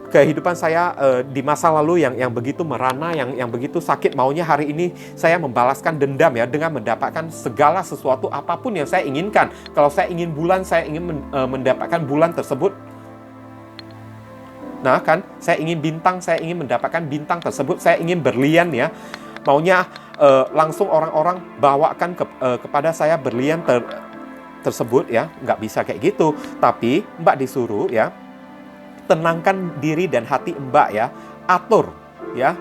Kehidupan saya di masa lalu yang begitu merana, yang begitu sakit, maunya hari ini saya membalaskan dendam ya dengan mendapatkan segala sesuatu apapun yang saya inginkan. Kalau saya ingin bulan, saya ingin mendapatkan bulan tersebut. Nah kan, saya ingin bintang, saya ingin mendapatkan bintang tersebut, saya ingin berlian ya. Maunya langsung orang-orang bawakan kepada saya berlian tersebut ya. Nggak bisa kayak gitu. Tapi Mbak disuruh ya, tenangkan diri dan hati Mbak ya. Atur ya.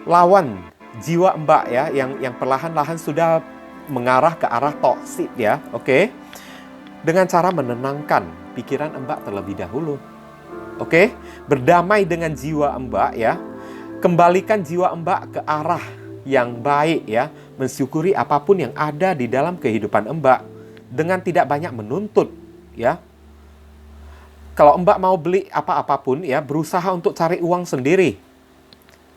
Lawan jiwa Mbak ya, yang perlahan-lahan sudah mengarah ke arah toksik ya. Oke? Dengan cara menenangkan pikiran Mbak terlebih dahulu. Oke, berdamai dengan jiwa Mbak ya. Kembalikan jiwa Mbak ke arah yang baik ya. Mensyukuri apapun yang ada di dalam kehidupan Mbak dengan tidak banyak menuntut ya. Kalau Mbak mau beli apa-apapun ya, berusaha untuk cari uang sendiri.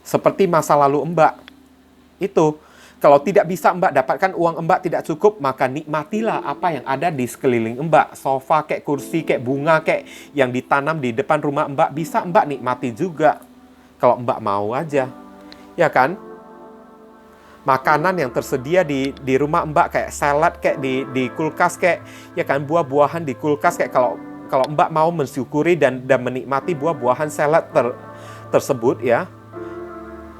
Seperti masa lalu Mbak. Itu. Kalau tidak bisa Mbak dapatkan uang Mbak tidak cukup, maka nikmatilah apa yang ada di sekeliling Mbak. Sofa, kayak kursi, kayak bunga, kayak yang ditanam di depan rumah Mbak, bisa Mbak nikmati juga. Kalau Mbak mau aja. Ya kan? Makanan yang tersedia di rumah Mbak, kayak salad, kayak di kulkas, kayak ya kan, buah-buahan di kulkas, kayak kalau Mbak mau mensyukuri dan menikmati buah-buahan salad tersebut ya,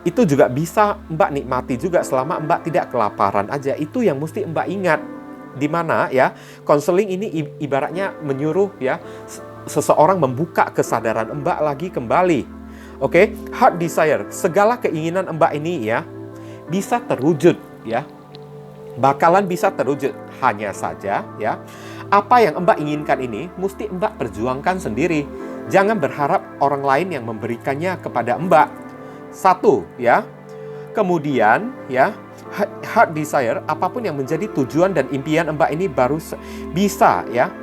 itu juga bisa Mbak nikmati juga selama Mbak tidak kelaparan aja. Itu yang mesti Mbak ingat. Di mana ya, konseling ini ibaratnya menyuruh ya seseorang membuka kesadaran Mbak lagi kembali. Oke, heart desire, segala keinginan Mbak ini ya bisa terwujud ya. Bakalan bisa terwujud. Hanya saja ya, apa yang Mbak inginkan ini mesti Mbak perjuangkan sendiri. Jangan berharap orang lain yang memberikannya kepada Mbak. Satu ya. Kemudian ya, heart desire, apapun yang menjadi tujuan dan impian Mbak ini baru bisa ya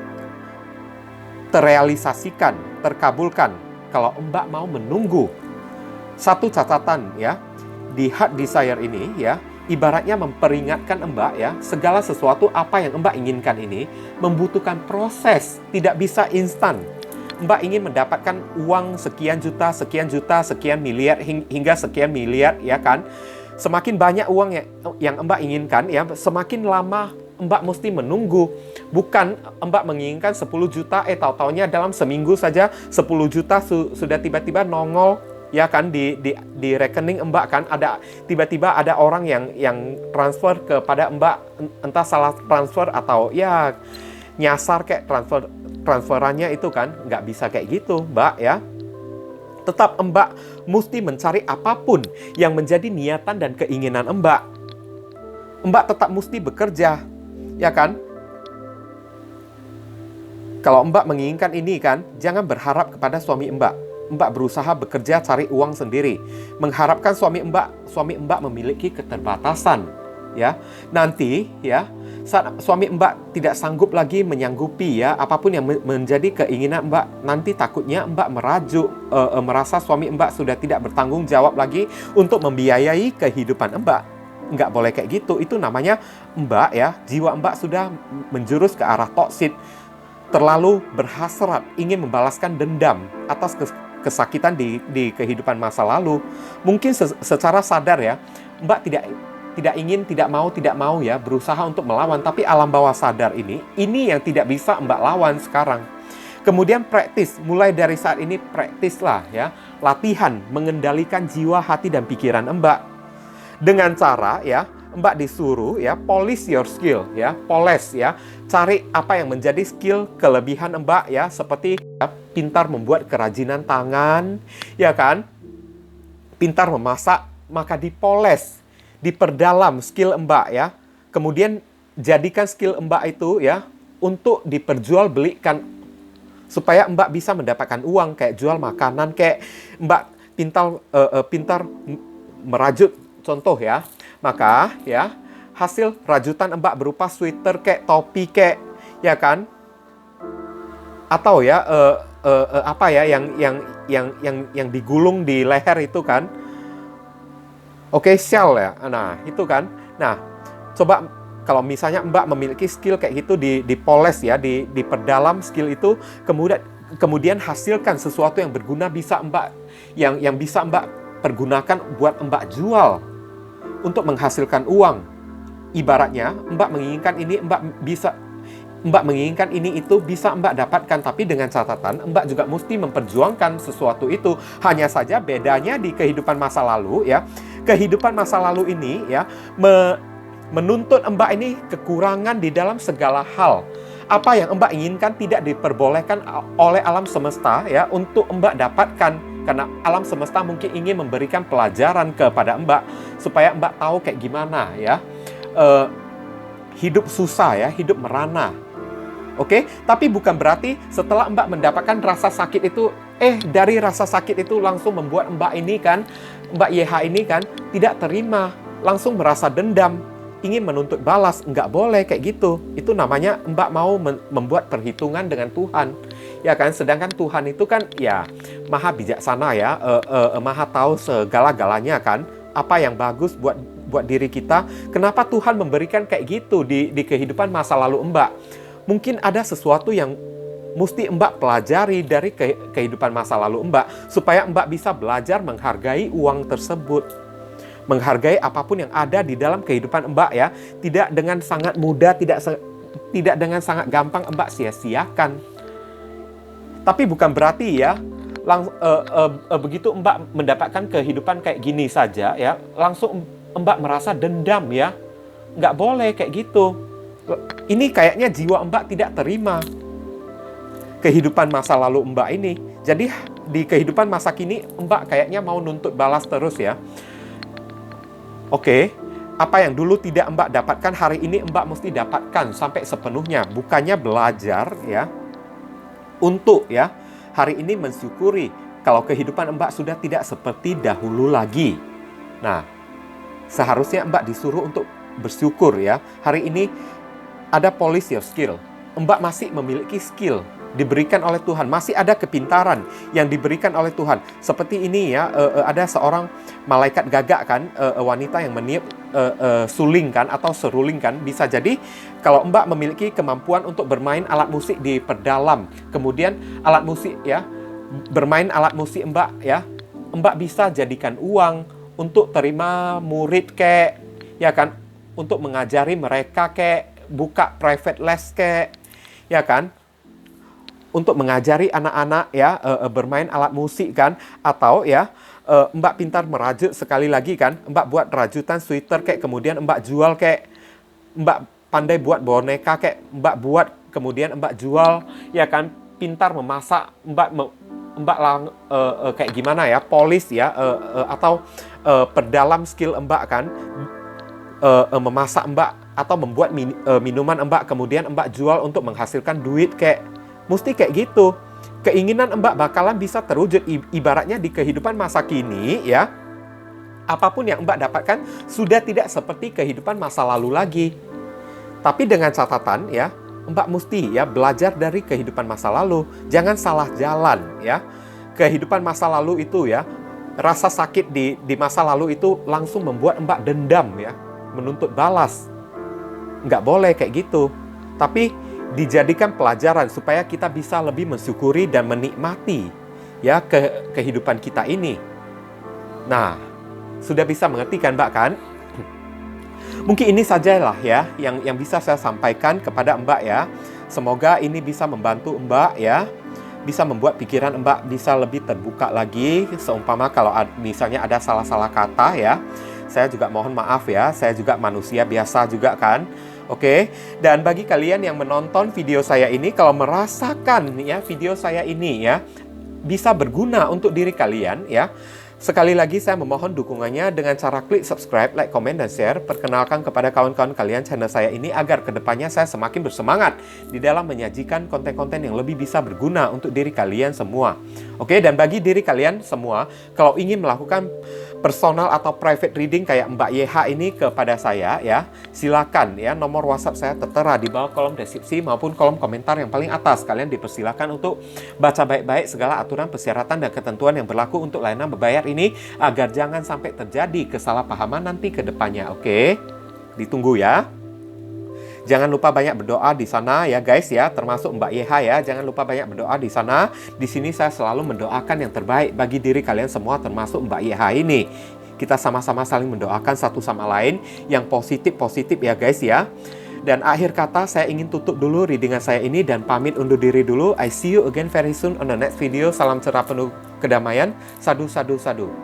terrealisasikan, terkabulkan kalau Mbak mau menunggu. Satu catatan ya, di Heart Desire ini ya, ibaratnya memperingatkan Mbak ya, segala sesuatu apa yang Mbak inginkan ini membutuhkan proses, tidak bisa instan. Mbak ingin mendapatkan uang sekian juta, sekian miliar, hingga sekian miliar, ya kan? Semakin banyak uang yang Mbak inginkan, ya, semakin lama Mbak mesti menunggu. Bukan Mbak menginginkan 10 juta, tahu-taunya dalam seminggu saja 10 juta sudah tiba-tiba nongol, ya kan, di rekening Mbak kan. Tiba-tiba ada orang yang transfer kepada Mbak, entah salah transfer atau ya nyasar kayak transferannya itu kan. Nggak bisa kayak gitu, Mbak, ya. Tetap Mbak mesti mencari apapun yang menjadi niatan dan keinginan Mbak. Mbak tetap mesti bekerja, ya kan? Kalau Mbak menginginkan ini kan, jangan berharap kepada suami Mbak. Mbak berusaha bekerja cari uang sendiri. Mengharapkan suami Mbak memiliki keterbatasan, ya. Nanti ya, saat suami Mbak tidak sanggup lagi menyanggupi ya apapun yang menjadi keinginan Mbak, nanti takutnya Mbak merasa suami Mbak sudah tidak bertanggung jawab lagi untuk membiayai kehidupan Mbak. Nggak boleh kayak gitu. Itu namanya Mbak ya, jiwa Mbak sudah menjurus ke arah toksik, terlalu berhasrat ingin membalaskan dendam atas kesakitan di kehidupan masa lalu. Mungkin secara sadar ya, Mbak tidak mau ya berusaha untuk melawan, tapi alam bawah sadar ini yang tidak bisa Mbak lawan sekarang. Kemudian praktis, mulai dari saat ini praktislah ya, latihan mengendalikan jiwa, hati dan pikiran Mbak dengan cara ya, Mbak disuruh ya polish your skill ya, poles ya, cari apa yang menjadi skill kelebihan Mbak ya, seperti ya, pintar membuat kerajinan tangan, ya kan, pintar memasak, maka dipoles, diperdalam skill Mbak ya. Kemudian jadikan skill Mbak itu ya untuk diperjualbelikan supaya Mbak bisa mendapatkan uang, kayak jual makanan, kayak Mbak pintar merajut contoh ya. Maka ya hasil rajutan Mbak berupa sweater kayak topi kayak, ya kan? Atau ya apa ya yang digulung di leher itu kan. Oke, shell ya. Nah, itu kan. Nah, coba kalau misalnya Mbak memiliki skill kayak gitu, dipoles ya, diperdalam skill itu, kemudian hasilkan sesuatu yang berguna, bisa Mbak yang bisa Mbak pergunakan buat Mbak jual untuk menghasilkan uang. Ibaratnya Mbak menginginkan ini, Mbak menginginkan ini itu bisa Mbak dapatkan, tapi dengan catatan Mbak juga mesti memperjuangkan sesuatu itu. Hanya saja bedanya di kehidupan masa lalu ya. Kehidupan masa lalu ini ya menuntut Mbak ini kekurangan di dalam segala hal. Apa yang Mbak inginkan tidak diperbolehkan oleh alam semesta ya untuk Mbak dapatkan, karena alam semesta mungkin ingin memberikan pelajaran kepada Mbak supaya Mbak tahu kayak gimana ya hidup susah ya, hidup merana. Oke, tapi bukan berarti setelah Mbak mendapatkan rasa sakit itu, dari rasa sakit itu langsung membuat Mbak ini kan, Mbak YH ini kan tidak terima, langsung merasa dendam, ingin menuntut balas. Nggak boleh kayak gitu. Itu namanya Mbak mau membuat perhitungan dengan Tuhan, ya kan? Sedangkan Tuhan itu kan ya maha bijaksana ya, maha tahu segala-galanya kan, apa yang bagus buat diri kita. Kenapa Tuhan memberikan kayak gitu di kehidupan masa lalu Mbak? Mungkin ada sesuatu yang mesti Mbak pelajari dari kehidupan masa lalu Mbak, supaya Mbak bisa belajar menghargai uang tersebut, menghargai apapun yang ada di dalam kehidupan Mbak ya. Tidak dengan sangat mudah, tidak dengan sangat gampang Mbak sia-siakan. Tapi bukan berarti ya begitu Mbak mendapatkan kehidupan kayak gini saja ya, langsung Mbak merasa dendam ya. Nggak boleh kayak gitu. Ini kayaknya jiwa Mbak tidak terima kehidupan masa lalu Mbak ini. Jadi di kehidupan masa kini Mbak kayaknya mau nuntut balas terus ya. Oke, apa yang dulu tidak Mbak dapatkan, hari ini Mbak mesti dapatkan sampai sepenuhnya. Bukannya belajar ya untuk ya hari ini mensyukuri kalau kehidupan Mbak sudah tidak seperti dahulu lagi. Nah, seharusnya Mbak disuruh untuk bersyukur ya. Hari ini ada polish your skill. Mbak masih memiliki skill. diberikan oleh Tuhan. Masih ada kepintaran yang diberikan oleh Tuhan. Seperti ini ya, ada seorang malaikat gagak kan, wanita yang meniup suling kan, atau seruling kan. Bisa jadi kalau Mbak memiliki kemampuan untuk bermain alat musik di pedalam, kemudian alat musik ya, bermain alat musik Mbak ya, Mbak bisa jadikan uang untuk terima murid kek, ya kan, untuk mengajari mereka kek, buka private les kek, ya kan, untuk mengajari anak-anak ya bermain alat musik kan, atau ya Mbak pintar merajut sekali lagi kan, Mbak buat rajutan sweater kayak, kemudian Mbak jual kayak, Mbak pandai buat boneka kayak, Mbak buat kemudian Mbak jual, ya kan, pintar memasak, Mbak kayak gimana ya, polis ya, atau perdalam skill Mbak kan, memasak Mbak, atau membuat minuman Mbak, kemudian Mbak jual untuk menghasilkan duit kayak. Mesti kayak gitu. Keinginan Mbak bakalan bisa terwujud, ibaratnya di kehidupan masa kini ya. Apapun yang Mbak dapatkan sudah tidak seperti kehidupan masa lalu lagi. Tapi dengan catatan ya, Mbak mesti ya belajar dari kehidupan masa lalu. Jangan salah jalan ya. Kehidupan masa lalu itu ya, rasa sakit di masa lalu itu langsung membuat Mbak dendam ya, menuntut balas. Nggak boleh kayak gitu. Tapi dijadikan pelajaran supaya kita bisa lebih mensyukuri dan menikmati ya kehidupan kita ini. Nah, sudah bisa mengerti kan Mbak kan? Mungkin ini sajalah ya yang bisa saya sampaikan kepada Mbak ya. Semoga ini bisa membantu Mbak ya, bisa membuat pikiran Mbak bisa lebih terbuka lagi. Seumpama kalau misalnya ada salah-salah kata ya, saya juga mohon maaf ya, saya juga manusia biasa juga kan. Oke, dan bagi kalian yang menonton video saya ini, kalau merasakan ya video saya ini ya bisa berguna untuk diri kalian ya, sekali lagi saya memohon dukungannya dengan cara klik subscribe, like, komen, dan share. Perkenalkan kepada kawan-kawan kalian channel saya ini agar kedepannya saya semakin bersemangat di dalam menyajikan konten-konten yang lebih bisa berguna untuk diri kalian semua. Oke, dan bagi diri kalian semua, kalau ingin melakukan personal atau private reading kayak Mbak YH ini kepada saya ya, silakan ya, nomor WhatsApp saya tertera di bawah kolom deskripsi maupun kolom komentar yang paling atas. Kalian dipersilakan untuk baca baik-baik segala aturan persyaratan dan ketentuan yang berlaku untuk layanan berbayar ini agar jangan sampai terjadi kesalahpahaman nanti ke depannya. Oke, ditunggu ya. Jangan lupa banyak berdoa di sana ya guys ya, termasuk Mbak YH ya. Jangan lupa banyak berdoa di sana. Di sini saya selalu mendoakan yang terbaik bagi diri kalian semua, termasuk Mbak YH ini. Kita sama-sama saling mendoakan satu sama lain yang positif-positif ya guys ya. Dan akhir kata saya ingin tutup dulu readingan saya ini dan pamit undur diri dulu. I see you again very soon on the next video. Salam cerah penuh kedamaian. Sadu, sadu, sadu.